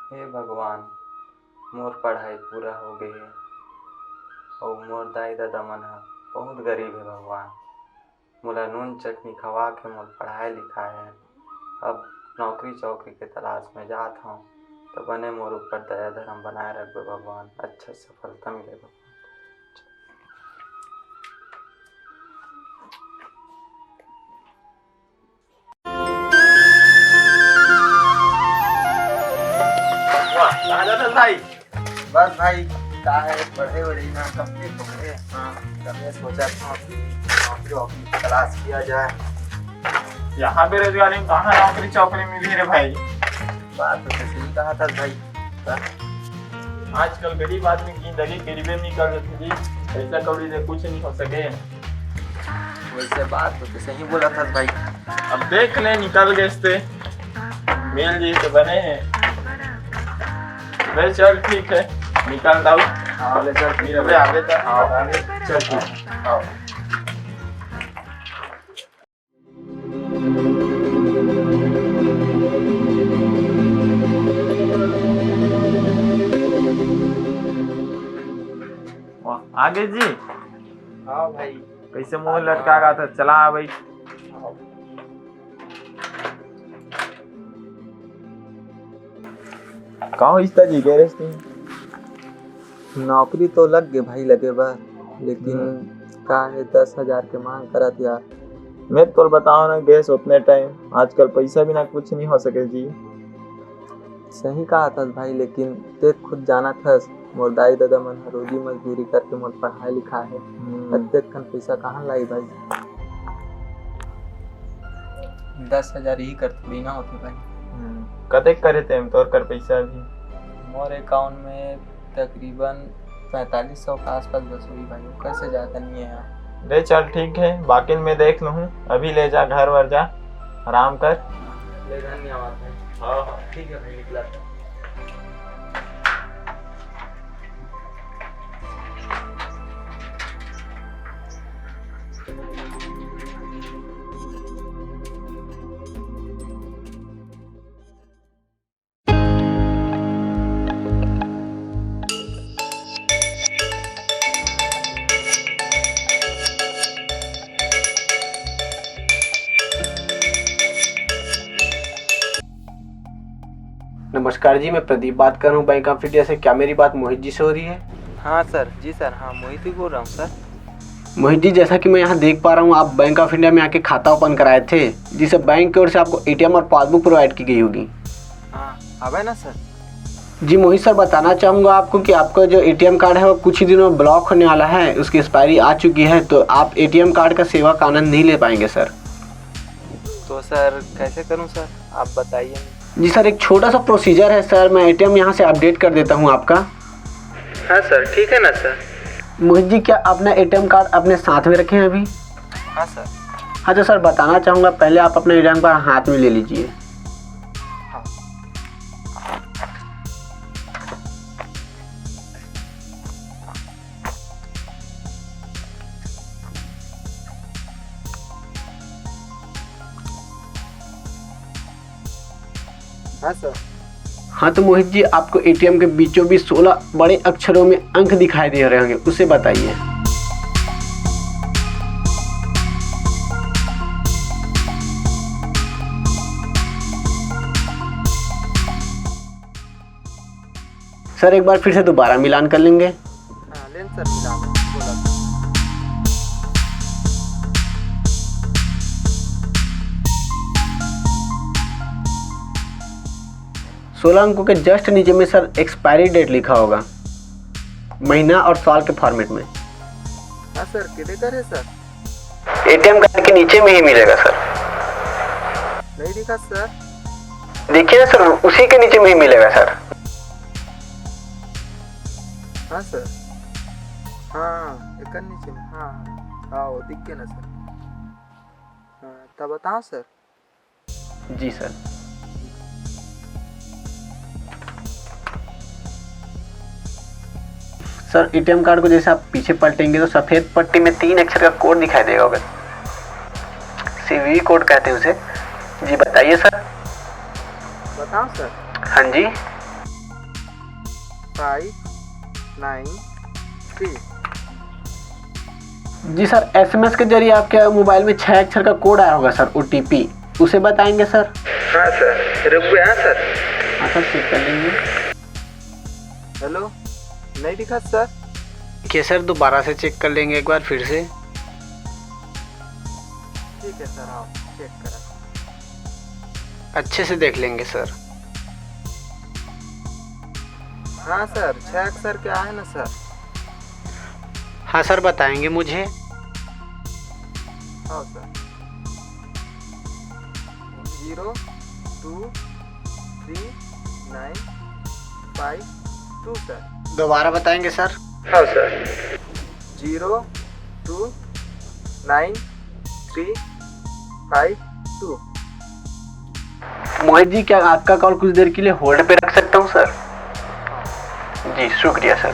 हे भगवान, मोर पढ़ाई पूरा हो गई है और मोर दाई दादा मन ह बहुत गरीब है भगवान। मोला नून चटनी खवा के मोर पढ़ाई लिखाए है। अब नौकरी चौकरी के तलाश में जात हूँ तो बने मोर ऊपर दया धर्म बनाए रखबे भगवान, अच्छा सफलता मिले भगवान। कहाँ जाता भाई? बस भाई का है, पढ़े वढ़े ना कंप्लीट हो गए। तब मैं सोचा था कि नौकरी वोकरी की तलाश किया जाए। यहाँ बेरोजगारी में कहाँ नौकरी चौकरी मिली रे भाई? बात तो सही कहा था भाई। आजकल गरीब आदमी की जिंदगी गरीबे में निकल जाती जी। पैसा कौड़ी से कुछ नहीं हो सके। वैसे बात तो सही बोला था भाई। अब देख ले निकल गए इससे मिल जी तो बने हैं। वे चल ठीक है निकल दाऊ। हाँ ले चल फिर अबे आगे तक आगे चल ठीक है। आओ। आगे जी हाँ भाई। कैसे मुंह लटका रहा था, चला भाई। कहाँ इस जी कह रहे थे? नौकरी तो लग गए भाई, लगे बा, लेकिन का है 10,000 के मांग करत यार। मैं तो बताओ ना गैस उतने टाइम आजकल पैसा बिना कुछ नहीं हो सके जी। सही कहा था भाई, लेकिन ते खुद जाना था मोर दाई दादा मन रोजी मजदूरी करके मोर पढ़ाई लिखा है। अत्यधिक खन पैसा कहाँ लाई भाई। 10,000 ही कर थोड़ी ना होते भाई। कते करे थे हम तोर कर पैसा भी? मोर अकाउंट में तकरीबन 4500 के आसपास बस हुई भाई, कैसे जाता नहीं है यहाँ। ले चल ठीक है, बाकी मैं देख लूँ। अभी ले जा घर वर जा, आराम कर। ले धन्यवाद भाई। हाँ ठीक है भाई, निकला। नमस्कार जी, मैं प्रदीप बात कर रहा हूँ बैंक ऑफ इंडिया से। क्या मेरी बात मोहित जी से हो रही है? हाँ सर, जी सर, हाँ मोहित ही बोल रहा हूँ सर। मोहित जी, जैसा कि मैं यहाँ देख पा रहा हूँ आप बैंक ऑफ इंडिया में आके खाता ओपन कराए थे, जिसे बैंक की ओर से आपको एटीएम और पासबुक प्रोवाइड की गई होगी। हाँ अब है ना सर। जी मोहित सर, बताना चाहूँगा आपको कि आपका जो एटीएम कार्ड है वो कुछ ही दिनों में ब्लॉक होने वाला है, उसकी एक्सपायरी आ चुकी है, तो आप एटीएम कार्ड का सेवा का आनंद नहीं ले पाएंगे सर। तो सर कैसे करूँ सर, आप बताइए। जी सर, एक छोटा सा प्रोसीजर है सर, मैं एटीएम यहाँ से अपडेट कर देता हूँ आपका। हाँ सर, ठीक है ना सर। मोहित जी, क्या अपना एटीएम कार्ड अपने साथ में रखे हैं अभी? हाँ सर। हाँ तो सर बताना चाहूँगा, पहले आप अपना एटीएम कार्ड हाथ में ले लीजिए। हाँ। हाँ सर। हाँ तो मोहित जी, आपको एटीएम के बीचों बीच 16 बड़े अक्षरों में अंक दिखाई दे रहे होंगे, उसे बताइए। सर एक बार फिर से दोबारा मिलान कर लेंगे। हाँ लेन सर, मिला बोला। 16 अंकों के जस्ट नीचे में सर एक्सपायरी डेट लिखा होगा, महीना और साल के फॉर्मेट में। हाँ सर, किधर कर है सर? एटीएम कार्ड के नीचे में ही मिलेगा सर। नहीं दिखा सर। देखिए ना सर, उसी के नीचे में ही मिलेगा सर। हाँ सर। हाँ एक नीचे में, हाँ हाँ वो दिख गया ना सर। हाँ तब बताओ सर। जी सर। सर एटीएम कार्ड को जैसे आप पीछे पलटेंगे तो सफ़ेद पट्टी में 3 अक्षर का कोड दिखाई देगा होगा, सीवीवी कोड कहते हैं उसे। जी बताइए सर। बताओ सर। हाँ जी। 593। जी सर, एसएमएस के जरिए आपके मोबाइल में 6 अक्षर का कोड आया होगा सर, ओटीपी, उसे बताएंगे सर? हाँ सर, रुक गया सर। हाँ सर, चेक कर लेंगे। हेलो, नहीं दिखा सर? देखिए सर, दोबारा से चेक कर लेंगे एक बार फिर से। ठीक है सर, आओ चेक करा। अच्छे से देख लेंगे सर। हाँ सर, 6 अक्षर क्या है ना सर? हाँ सर, बताएंगे मुझे। हाँ सर, 0 2 3 9 5 2 सर। दोबारा बताएंगे सर? हाँ सर। 0 2 9 3 5 2। मोहित जी, क्या आपका कॉल कुछ देर के लिए होल्ड पे रख सकता हूँ सर? जी शुक्रिया सर।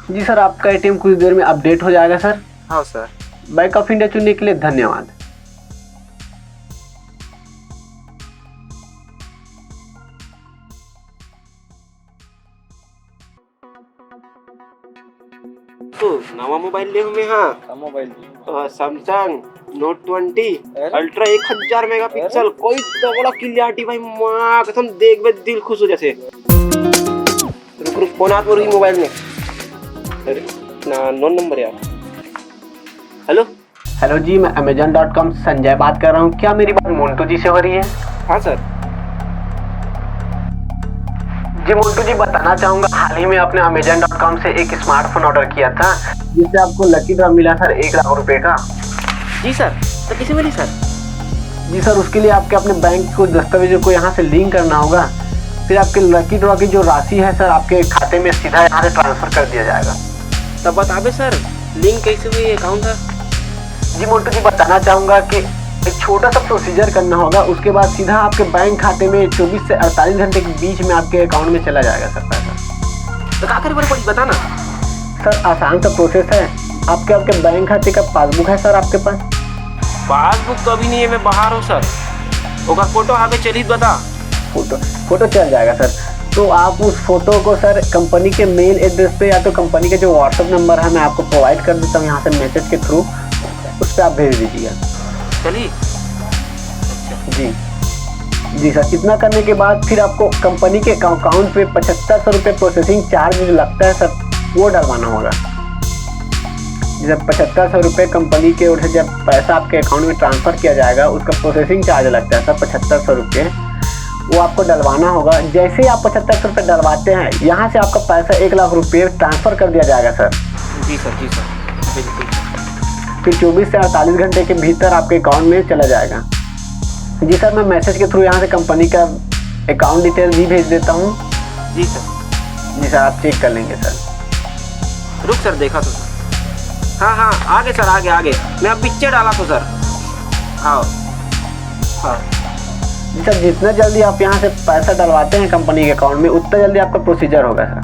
जी सर, आपका एटीएम कुछ देर में अपडेट हो जाएगा सर। हाँ सर। बैंक ऑफ इंडिया चुनने के लिए धन्यवाद। तो नवा मोबाइल ले हमें। हाँ, mobile Samsung note 20 ultra 1000 megapixel, कोई तगड़ा क्लियरिटी भाई, माँ कसम देख बे दिल खुश हो जैसे। रुक रुक, फोन हाथ में रही मोबाइल में। अरे ना, नॉन नंबर यार। हेलो हेलो जी, मैं Amazon.com से संजय बात कर रहा हूँ। क्या मेरी बात मोन्टू जी से हो रही है? हाँ सर। जी मोन्टू जी, बताना चाहूँगा, हाल ही में आपने Amazon.com से एक स्मार्टफोन ऑर्डर किया था, जिससे आपको लकी ड्रॉ मिला सर 1 लाख रुपए का। जी सर, तो किसे मिली सर? जी सर, उसके लिए आपके अपने बैंक को दस्तावेजों को यहाँ से लिंक करना होगा, फिर आपके लकी ड्रॉ की जो राशि है सर, आपके खाते में सीधा यहाँ से ट्रांसफर कर दिया जाएगा। तब बताबे सर, लिंक कैसे हुई, अकाउंट था? जी मोन्टू जी, बताना चाहूँगा कि एक छोटा सा प्रोसीजर करना होगा, उसके बाद सीधा आपके बैंक खाते में 24 से 48 घंटे के बीच में आपके अकाउंट में चला जाएगा सर पैसा। तो क्या करे पड़ी, बताना। सर आसान सा प्रोसेस है। आपके बैंक खाते का पासबुक है सर आपके पास? पासबुक तो अभी नहीं है, मैं बाहर हूँ सर। ओकर फोटो आगे चली बता। फोटो चल जाएगा सर। तो आप उस फोटो को सर कंपनी के मेल एड्रेस पे या तो कंपनी के जो व्हाट्सएप नंबर है मैं आपको प्रोवाइड कर देता हूँ यहाँ से मैसेज के थ्रू, उस पर आप भेज दीजिएगा। चलिए। जी सर, इतना करने के बाद फिर आपको कंपनी के अकाउंट पे 7500 रुपये प्रोसेसिंग चार्ज जो लगता है सर, वो डलवाना होगा। जब 7500 रुपये कंपनी के ओर से जब पैसा आपके अकाउंट में ट्रांसफ़र किया जाएगा, उसका प्रोसेसिंग चार्ज लगता है सर 7500 रुपये, वो आपको डलवाना होगा। जैसे ही आप 7500 रुपये डलवाते हैं, यहाँ से आपका पैसा 1 लाख रुपये ट्रांसफ़र कर दिया जाएगा सर। जी सर, बिल्कुल। फिर 24 से 48 घंटे के भीतर आपके अकाउंट में चला जाएगा। जी सर, मैं मैसेज के थ्रू यहाँ से कंपनी का अकाउंट डिटेल भी भेज देता हूँ। जी सर, आप चेक कर लेंगे सर। रुक सर, देखा तो सर। हाँ, आगे सर, आगे मैं अब पिक्चर डाला तो सर। हाँ जी सर, जितना जल्दी आप यहाँ से पैसा डलवाते हैं कंपनी के अकाउंट में, उतना जल्दी आपका प्रोसीजर होगा सर।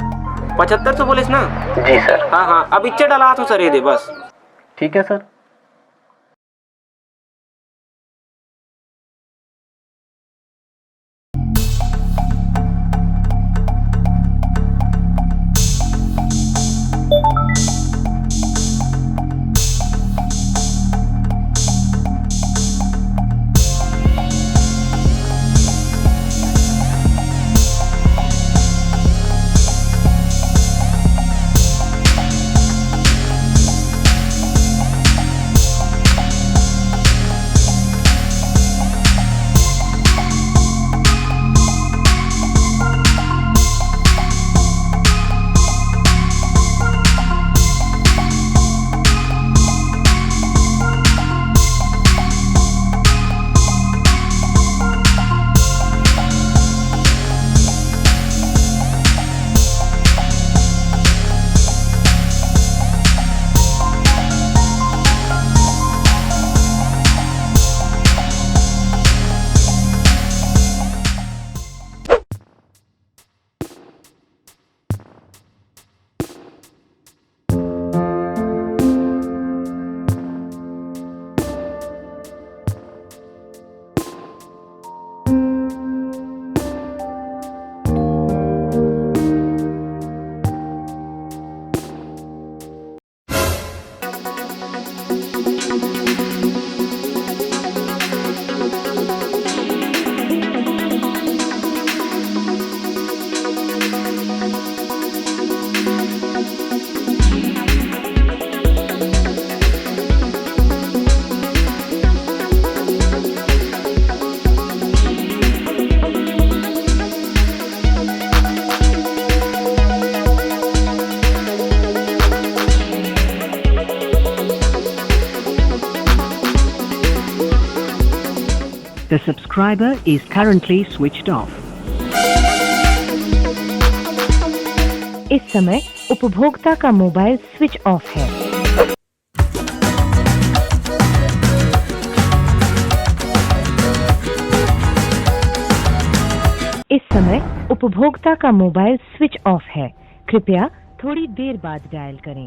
7500 बोले ना? जी सर। हाँ, अब पिक्चर डाला तो सर, ये दे बस। ठीक है sir. The subscriber is currently switched off. इस समय उपभोक्ता का मोबाइल स्विच ऑफ है। इस समय उपभोक्ता का मोबाइल स्विच ऑफ है। कृपया थोड़ी देर बाद डायल करें।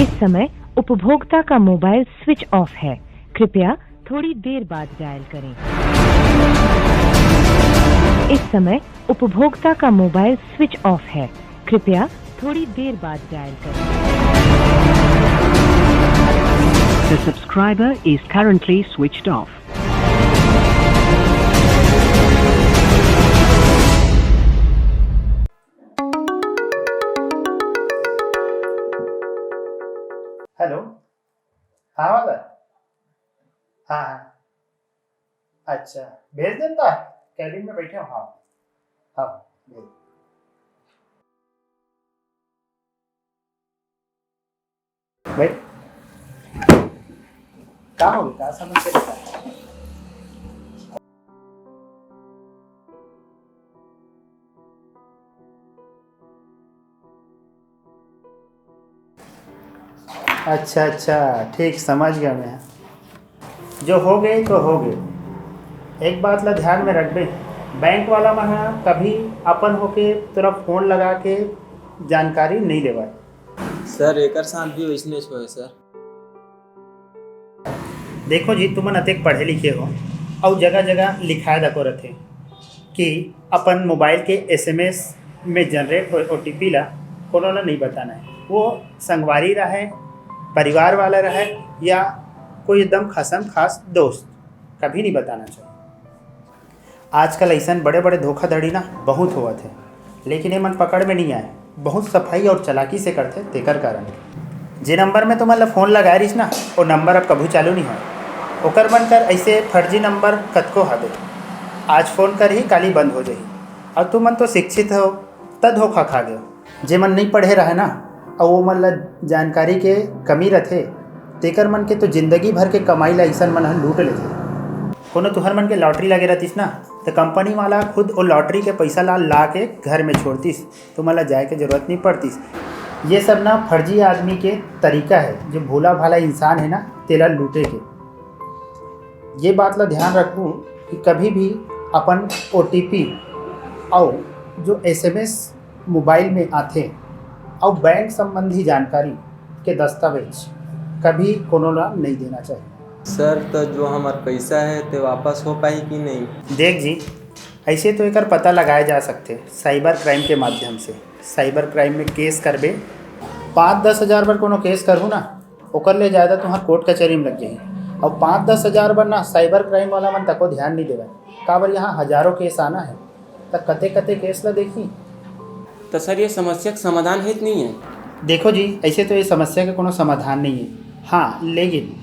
इस समय उपभोक्ता का मोबाइल स्विच ऑफ है। कृपया थोड़ी देर बाद डायल करें। इस समय उपभोक्ता का मोबाइल स्विच ऑफ है। कृपया थोड़ी देर बाद डायल करें। The subscriber is currently switched off. Hello. हाँ वाला। हाँ हाँ। अच्छा भेज देता, कैबिन में बैठे हो। हाँ हाँ भेज। भाई क्या हो गया, समझ से बता। अच्छा अच्छा ठीक समझ गया मैं। जो हो गए तो हो गए। एक बात ला ध्यान में रख बे, बैंक वाला महा कभी अपन होके तोरा फोन लगा के जानकारी नहीं लेवा। सर एकर साथ भी वैसने है सर। देखो जी, तुमन अतेक पढ़े लिखे हो और जगह जगह लिखाए दको रथे कि अपन मोबाइल के SMS में जनरेट हो OTP ला कोनो ला नहीं बताना है। वो संगवारी रहे, परिवार वाला रहे या कोई एकदम खसम खास दोस्त, कभी नहीं बताना चाहिए। आजकल ऐसा बड़े बड़े धोखाधड़ी ना बहुत हुआ थे, लेकिन ये मन पकड़ में नहीं आए। बहुत सफाई और चालाकी से करते तेकर कारण जे नंबर में तुम्हारा फ़ोन लगा रहीस ना, वो नंबर अब कभी चालू नहीं हो। ओकर बनकर ऐसे फर्जी नंबर कतको हवे, आज फ़ोन कर ही काली बंद हो जाही। और तुम मन तो शिक्षित हो तब धोखा खा गए। जे मन नहीं पढ़े रहे ना और वो मन ला जानकारी के कमी रथे, तेकर मन के तो जिंदगी भर के कमाई ला ऐसा मन ह लूट लेथे। कोनो तुहर मन के लॉटरी लगे रहतीस ना, तो कंपनी वाला खुद वो लॉटरी के पैसा ला के घर में छोड़तीस, तुम्हारा जाए के जरूरत नहीं पड़तीस। ये सब ना फर्जी आदमी के तरीका है, जो भोला भाला इंसान है ना तेला लूटे के। ये बात ला ध्यान रखूँ कि कभी भी अपन OTP और जो SMS मोबाइल में आते और बैंक संबंधी जानकारी के दस्तावेज कभी कोनो ला नहीं देना चाहिए। सर तो जो हमार पैसा है तो वापस हो पाई कि नहीं? देख जी, ऐसे तो एकर पता लगाया जा सकते साइबर क्राइम के माध्यम से। साइबर क्राइम में केस करबे, 5-10 हज़ार बार कोनो केस करहूँ ना, ओकर ले ज़्यादा तुम्हार कोर्ट कचहरी में लग जाही। और 5-10 हज़ार बार ना साइबर क्राइम वाला मन तको ध्यान नहीं देगा। काबर यहाँ हज़ारों केस आना है, तब कते कते केस ला देखी। तो सर ये समस्या का समाधान है नहीं है? देखो जी, ऐसे तो ये समस्या का कोनो समाधान नहीं है। हाँ, लेकिन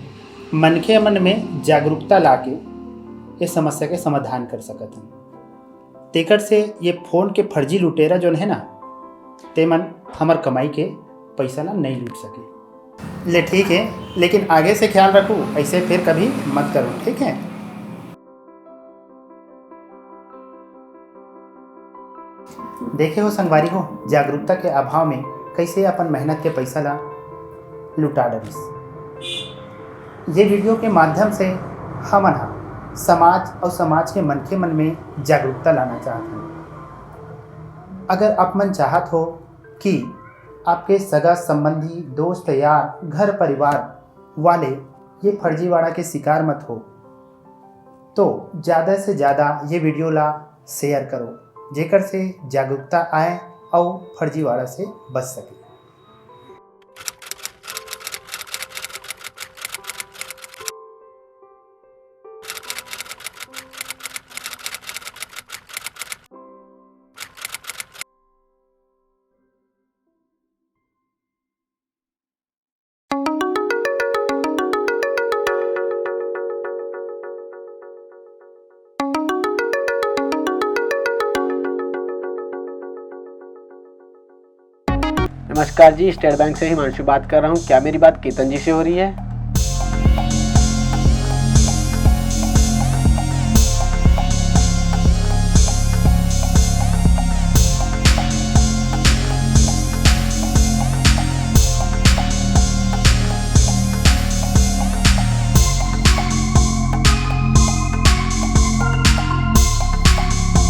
मनखे मन में जागरूकता लाके ये समस्या के समाधान कर सकत हैं। तेकर से ये फ़ोन के फर्जी लुटेरा जो है ना, ते मन हमार कमाई के पैसा ला नहीं लूट सके। ले ठीक है, लेकिन आगे से ख्याल रखो, ऐसे फिर कभी मत करो, ठीक है? देखे हो संगवारी हो, जागरूकता के अभाव में कैसे अपन मेहनत के पैसा ला लुटा डरिस। ये वीडियो के माध्यम से हमन समाज और समाज के मनखे मन में जागरूकता लाना चाहते हैं। अगर आप मन चाहत हो कि आपके सगा संबंधी, दोस्त, यार, घर परिवार वाले ये फर्जीवाड़ा के शिकार मत हो, तो ज़्यादा से ज़्यादा ये वीडियो ला शेयर करो, जेकर से जागरूकता आए और फर्जीवाड़ा से बच सके। नमस्कार जी, स्टेट बैंक से हिमांशु बात कर रहा हूँ। क्या मेरी बात केतन जी से हो रही है?